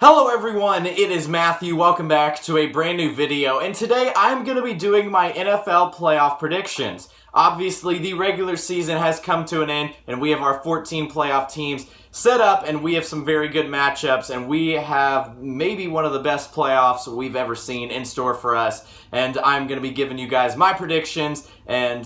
Hello everyone, it is Matthew. Welcome back to a brand new video, and today I'm going to be doing my NFL playoff predictions. Obviously, the regular season has come to an end, and we have our 14 playoff teams set up, and we have some very good matchups, and we have maybe one of the best playoffs we've ever seen in store for us. And I'm going to be giving you guys my predictions and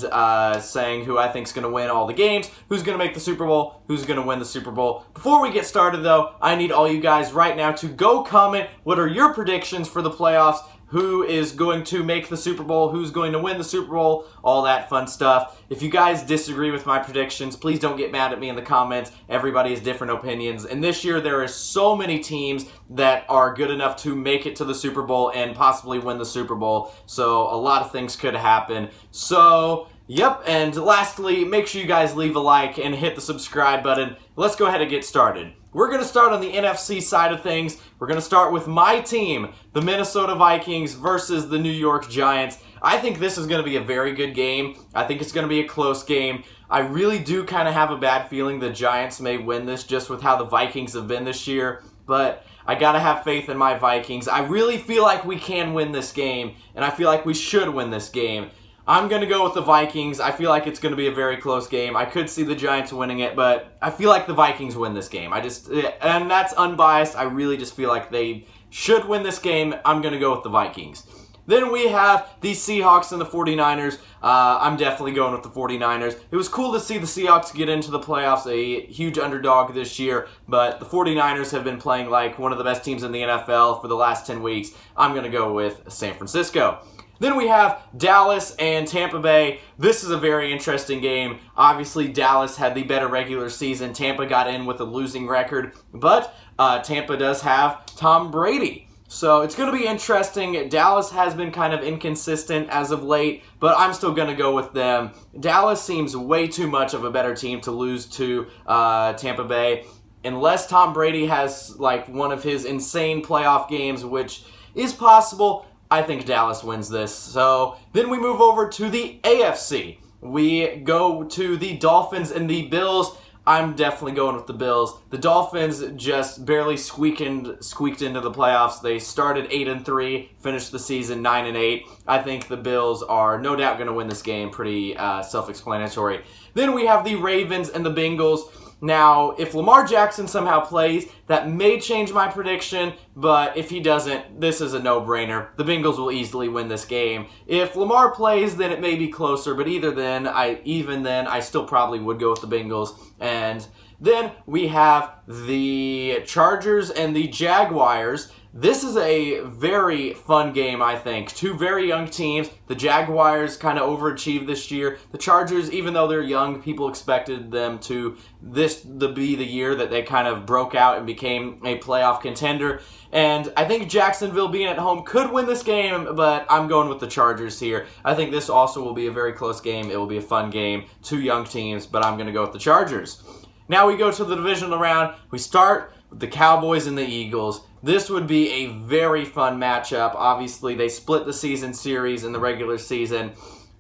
saying who I think is going to win all the games, who's going to make the Super Bowl, who's going to win the Super Bowl. Before we get started, though, I need all you guys right now to go comment what are your predictions for the playoffs, who is going to make the Super Bowl, who's going to win the Super Bowl, all that fun stuff. If you guys disagree with my predictions, please don't get mad at me in the comments. Everybody has different opinions. And this year, there are so many teams that are good enough to make it to the Super Bowl and possibly win the Super Bowl. So a lot of things could happen. So, yep. And lastly, make sure you guys leave a like and hit the subscribe button. Let's go ahead and get started. We're going to start on the NFC side of things. We're going to start with my team, the Minnesota Vikings versus the New York Giants. I think this is going to be a very good game. I think it's going to be a close game. I really do kind of have a bad feeling the Giants may win this just with how the Vikings have been this year, but I got to have faith in my Vikings. I really feel like we can win this game, and I feel like we should win this game. I'm going to go with the Vikings. I feel like it's going to be a very close game. I could see the Giants winning it, but I feel like the Vikings win this game. And that's unbiased. I really just feel like they should win this game. I'm going to go with the Vikings. Then we have the Seahawks and the 49ers. I'm definitely going with the 49ers. It was cool to see the Seahawks get into the playoffs, a huge underdog this year, but the 49ers have been playing like one of the best teams in the NFL for the last 10 weeks. I'm going to go with San Francisco. Then we have Dallas and Tampa Bay. This is a very interesting game. Obviously, Dallas had the better regular season. Tampa got in with a losing record, but Tampa does have Tom Brady. So it's going to be interesting. Dallas has been kind of inconsistent as of late, but I'm still going to go with them. Dallas seems way too much of a better team to lose to Tampa Bay. Unless Tom Brady has like one of his insane playoff games, which is possible, I think Dallas wins this. So then we move over to the AFC. We go to the Dolphins and the Bills. I'm definitely going with the Bills. The Dolphins just barely squeaked into the playoffs. They started 8-3, finished the season 9-8. I think the Bills are no doubt going to win this game. Pretty self-explanatory. Then we have the Ravens and the Bengals. Now, if Lamar Jackson somehow plays, that may change my prediction, but if he doesn't, this is a no-brainer. The Bengals will easily win this game. If Lamar plays, then it may be closer, but even then, I still probably would go with the Bengals. And then we have the Chargers and the Jaguars. This is a very fun game, I think. Two very young teams. The Jaguars kind of overachieved this year. The Chargers, even though they're young, people expected them to be the year that they kind of broke out and became a playoff contender. And I think Jacksonville being at home could win this game, but I'm going with the Chargers here. I think this also will be a very close game. It will be a fun game. Two young teams, but I'm going to go with the Chargers. Now we go to the divisional round. We start with the Cowboys and the Eagles. This would be a very fun matchup. Obviously, they split the season series in the regular season.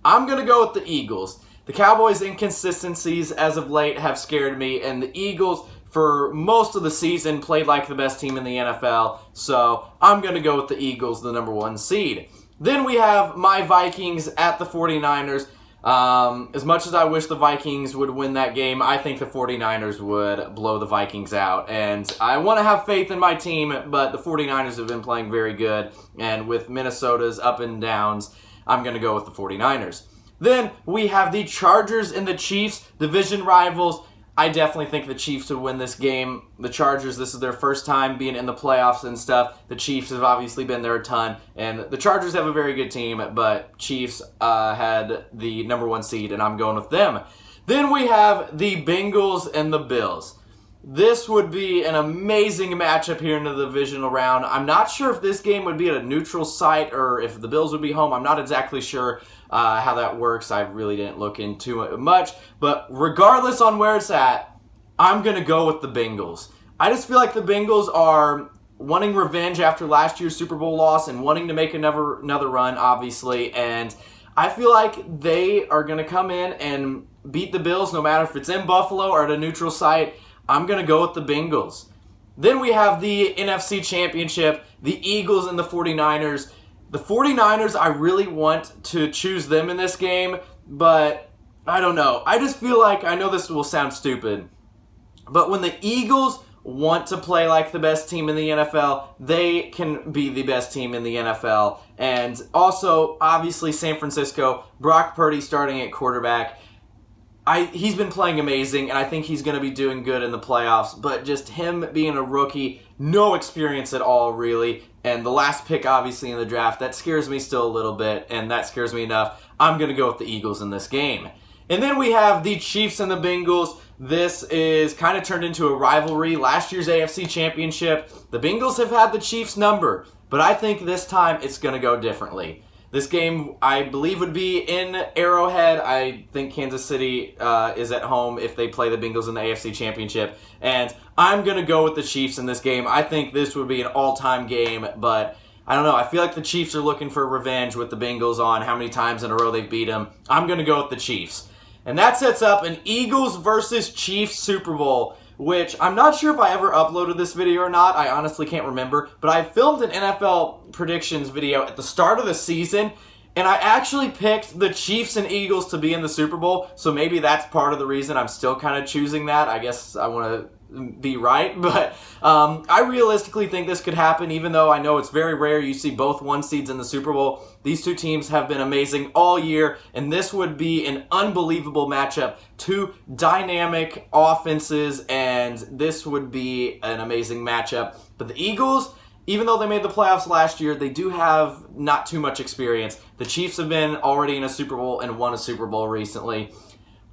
I'm going to go with the Eagles. The Cowboys' inconsistencies as of late have scared me, and the Eagles, for most of the season, played like the best team in the NFL. So I'm going to go with the Eagles, the number 1 seed. Then we have my Vikings at the 49ers. As much as I wish the Vikings would win that game, I think the 49ers would blow the Vikings out. And I want to have faith in my team, but the 49ers have been playing very good. And with Minnesota's up and downs, I'm going to go with the 49ers. Then we have the Chargers and the Chiefs, division rivals. I definitely think the Chiefs would win this game. The Chargers, this is their first time being in the playoffs and stuff. The Chiefs have obviously been there a ton. And the Chargers have a very good team, but Chiefs had the number 1 seed, and I'm going with them. Then we have the Bengals and the Bills. This would be an amazing matchup here in the divisional round. I'm not sure if this game would be at a neutral site or if the Bills would be home. I'm not exactly sure how that works. I really didn't look into it much. But regardless on where it's at, I'm going to go with the Bengals. I just feel like the Bengals are wanting revenge after last year's Super Bowl loss and wanting to make another run, obviously. And I feel like they are going to come in and beat the Bills no matter if it's in Buffalo or at a neutral site. I'm going to go with the Bengals. Then we have the NFC Championship, the Eagles and the 49ers. The 49ers, I really want to choose them in this game, but I don't know. I just feel like, I know this will sound stupid, but when the Eagles want to play like the best team in the NFL, they can be the best team in the NFL. And also, obviously, San Francisco, Brock Purdy starting at quarterback. He's been playing amazing, and I think he's going to be doing good in the playoffs, but just him being a rookie, no experience at all, really, and the last pick, obviously, in the draft, that scares me still a little bit, and that scares me enough. I'm going to go with the Eagles in this game. And then we have the Chiefs and the Bengals. This is kind of turned into a rivalry. Last year's AFC Championship, the Bengals have had the Chiefs number, but I think this time it's going to go differently. This game, I believe, would be in Arrowhead. I think Kansas City is at home if they play the Bengals in the AFC Championship. And I'm going to go with the Chiefs in this game. I think this would be an all-time game, but I don't know. I feel like the Chiefs are looking for revenge with the Bengals on how many times in a row they've beat them. I'm going to go with the Chiefs. And that sets up an Eagles versus Chiefs Super Bowl, which I'm not sure if I ever uploaded this video or not. I honestly can't remember. But I filmed an NFL predictions video at the start of the season, and I actually picked the Chiefs and Eagles to be in the Super Bowl. So maybe that's part of the reason I'm still kind of choosing that. I guess I want to be right, but I realistically think this could happen, even though I know it's very rare you see both one seeds in the Super Bowl. These two teams have been amazing all year, and this would be an unbelievable matchup. Two dynamic offenses, and this would be an amazing matchup. But the Eagles, even though they made the playoffs last year, they do have not too much experience. The Chiefs have been already in a Super Bowl and won a Super Bowl recently.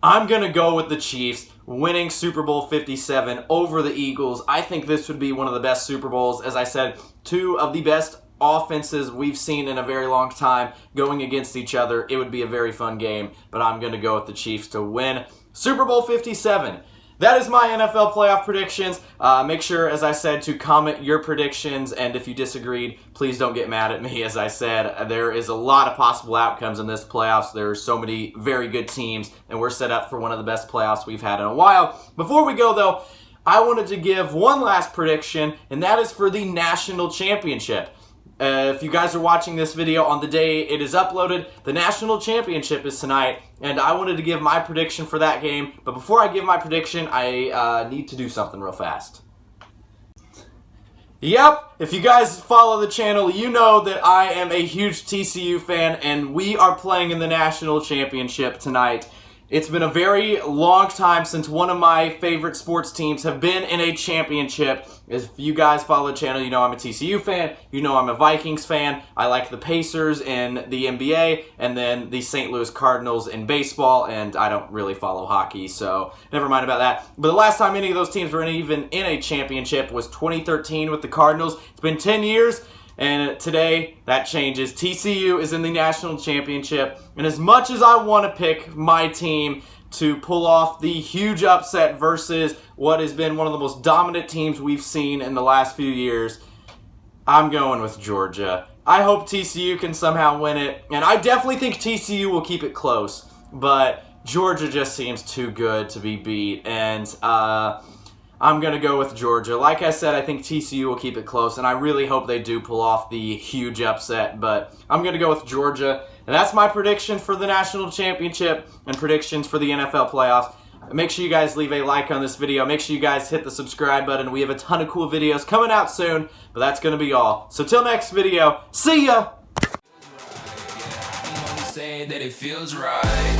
I'm going to go with the Chiefs winning Super Bowl 57 over the Eagles. I think this would be one of the best Super Bowls. As I said, two of the best offenses we've seen in a very long time going against each other. It would be a very fun game, but I'm going to go with the Chiefs to win Super Bowl 57. That is my NFL playoff predictions. Make sure, as I said, to comment your predictions, and if you disagreed, please don't get mad at me. As I said, there is a lot of possible outcomes in this playoffs. There are so many very good teams, and we're set up for one of the best playoffs we've had in a while. Before we go, though, I wanted to give one last prediction, and that is for the national championship. If you guys are watching this video on the day it is uploaded, the national championship is tonight, and I wanted to give my prediction for that game. But before I give my prediction, I need to do something real fast. Yep, if you guys follow the channel, you know that I am a huge TCU fan, and we are playing in the national championship tonight. It's been a very long time since one of my favorite sports teams have been in a championship. If you guys follow the channel, you know I'm a TCU fan. You know I'm a Vikings fan. I like the Pacers in the NBA, and then the St. Louis Cardinals in baseball, and I don't really follow hockey, so never mind about that. But the last time any of those teams were even in a championship was 2013 with the Cardinals. It's been 10 years. And today, that changes. TCU is in the national championship. And as much as I want to pick my team to pull off the huge upset versus what has been one of the most dominant teams we've seen in the last few years, I'm going with Georgia. I hope TCU can somehow win it. And I definitely think TCU will keep it close. But Georgia just seems too good to be beat. And I'm going to go with Georgia. Like I said, I think TCU will keep it close, and I really hope they do pull off the huge upset, but I'm going to go with Georgia. And that's my prediction for the national championship and predictions for the NFL playoffs. Make sure you guys leave a like on this video. Make sure you guys hit the subscribe button. We have a ton of cool videos coming out soon, but that's going to be all. So till next video, see ya! Say that it feels right.